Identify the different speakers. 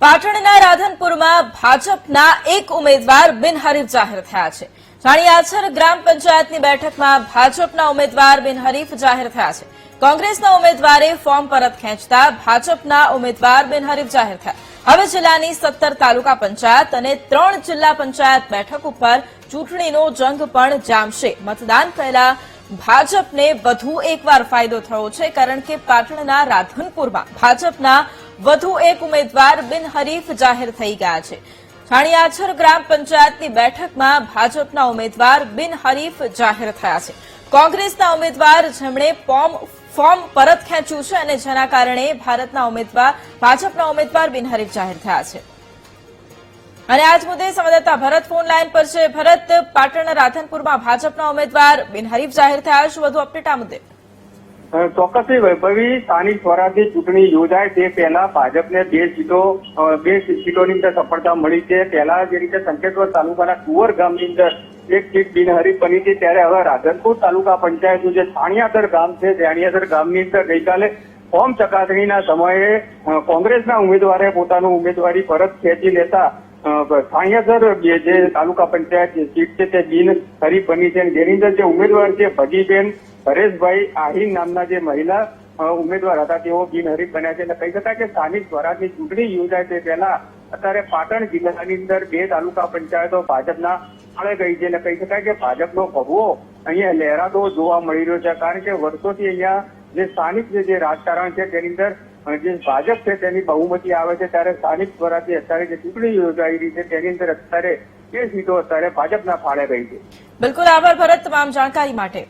Speaker 1: પાટણના રાધનપુરમાં ભાજપના એક ઉમેદવાર બિનહરીફ જાહેર થયા છે। જાણિયાછર ગ્રામ પંચાયતની બેઠકમાં ભાજપના ઉમેદવાર બિનહરીફ જાહેર થયા છે। કોંગ્રેસના ઉમેદવારે ફોર્મ પરત ખેંચતા ભાજપના ઉમેદવાર બિનહરીફ જાહેર થયા। હવે જિલ્લાની 17 તાલુકા પંચાયત અને 3 જિલ્લા પંચાયત બેઠક ઉપર ચૂંટણીનો જંગ પણ જામશે। મતદાન પહેલા ભાજપને વધુ એકવાર ફાયદો થયો છે, કારણ કે પાટણના રાધનપુરમાં ભાજપના વધુ એક ઉમેદવાર બિનહરીફ જાહેર થઈ ગયા છે। જાણિયાછર ગ્રામ પંચાયતની બેઠકમાં ભાજપના ઉમેદવાર બિનહરીફ જાહેર થયા છે। કોંગ્રેસના ઉમેદવાર જેમણે ફોર્મ પરત ખેંચ્યું છે અને જેના કારણે ભાજપના ઉમેદવાર બિનહરીફ જાહેર થયા છે। અને આજ મુદ્દે સંવાદદાતા ભરત ફોન લાઈન પર છે। ભરત, પાટણના રાધનપુરમાં ભાજપના ઉમેદવાર બિનહરીફ જાહેર થયા છે, વધુ અપડેટ આ મુદ્દે?
Speaker 2: ચોક્કસથી વૈભવી, સ્થાનિક સ્વરાજની ચૂંટણી યોજાય તે પહેલા ભાજપને બે સીટોની અંદર સફળતા મળી છે। પહેલા જે રીતે સંકેશ્વર તાલુકાના કુંવર ગામની અંદર એક સીટ બિનહરીફ બની હતી, ત્યારે હવે રાધનપુર તાલુકા પંચાયતનું જે છાણિયાદર ગામ છે, છાણિયાદર ગામની અંદર ગઈકાલે ફોર્મ ચકાસણીના સમયે કોંગ્રેસના ઉમેદવારે પોતાનું ઉમેદવારી પરત ખેંચી લેતા છાણિયાદર જે તાલુકા પંચાયત સીટ છે તે બિનહરીફ બની છે। જેની અંદર જે ઉમેદવાર છે ભજીબેન હરેશભાઈ આહિર નામના જે મહિલા ઉમેદવાર હતા તેઓ બિનહરીફ બન્યા છે। એટલે કહી શકાય કે સ્થાનિક સ્વરાજની ચૂંટણી યોજાય તે પહેલા અત્યારે પાટણ જિલ્લાની અંદર 2 તાલુકા પંચાયતો ભાજપના ફાળે ગઈ છે। એટલે કહી શકાય કે ભાજપનો ભગવો અહીંયા લહેરાતો જોવા મળી રહ્યો છે, કારણ કે વર્ષોથી અહીંયા જે સ્થાનિક જે રાજકારણ છે તેની અંદર જે ભાજપ છે તેની બહુમતી આવે છે, ત્યારે સ્થાનિક સ્વરાજની અત્યારે જે ચૂંટણી યોજાઈ રહી છે તેની અંદર અત્યારે 2 સીટો અત્યારે ભાજપના ફાળે ગઈ છે।
Speaker 1: બિલકુલ, આભાર ભરત તમામ જાણકારી માટે।